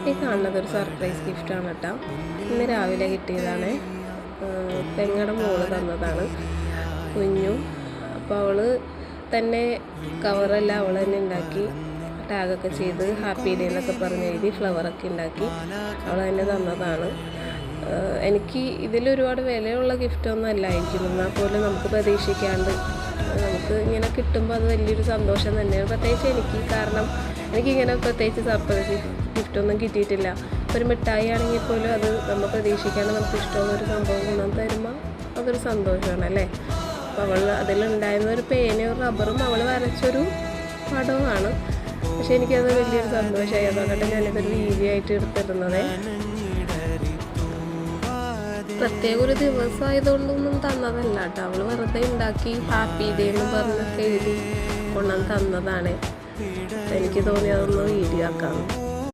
ഈ കാണുന്നത് ഒരു സർപ്രൈസ് ഗിഫ്റ്റാണ് കേട്ടോ. ഇന്ന് രാവിലെ കിട്ടിയതാണ്. പെങ്ങളുടെ മോള് തന്നതാണ്, കുഞ്ഞു. അപ്പോൾ അവൾ തന്നെ കവറെല്ലാം അവൾ തന്നെ ഉണ്ടാക്കി, ടാഗൊക്കെ ചെയ്ത് ഹാപ്പി ഡേ എന്നൊക്കെ പറഞ്ഞ് എഴുതി ഫ്ലവറൊക്കെ ഉണ്ടാക്കി അവൾ തന്നെ തന്നതാണ്. എനിക്ക് ഇതിലൊരുപാട് വിലയുള്ള ഗിഫ്റ്റൊന്നും അല്ലായിരിക്കും, എന്നാൽ പോലും നമുക്ക് പ്രതീക്ഷിക്കാണ്ട് നമുക്ക് ഇങ്ങനെ കിട്ടുമ്പോൾ അത് വലിയൊരു സന്തോഷം തന്നെയാണ്. പ്രത്യേകിച്ച് എനിക്ക്, കാരണം എനിക്കിങ്ങനെ പ്രത്യേകിച്ച് സർപ്രൈസ് ഗിഫ്റ്റൊന്നും കിട്ടിയിട്ടില്ല. ഒരു മിഠായി ആണെങ്കിൽ പോലും അത് നമ്മൾ പ്രതീക്ഷിക്കാണ്ട് നമുക്ക് ഇഷ്ടമുള്ളൊരു സംഭവം കൊണ്ടുവന്ന് തരുമ്പോൾ അതൊരു സന്തോഷമാണ് അല്ലേ. അപ്പോൾ അവൾ അതിലുണ്ടായിരുന്ന ഒരു പേനയും ഒരു റബ്ബറും അവൾ വരച്ചൊരു പടവുമാണ്. പക്ഷെ എനിക്കത് വലിയൊരു സന്തോഷമായി. അതുകൊണ്ടിട്ട് ഞാനിതൊരു വീഡിയോ ആയിട്ട് എടുത്തിരുന്നത്. പ്രത്യേക ഒരു ദിവസമായതുകൊണ്ടൊന്നും തന്നതല്ല കേട്ടോ. അവൾ വെറുതെ ഉണ്ടാക്കി ഹാപ്പി ഡേ എന്ന് പറഞ്ഞൊക്കെ എഴുതി കൊണ്ടുവന്ന് തന്നതാണ്. എനിക്ക് തോന്നി അതൊന്ന് വീഡിയോ ആക്കാം.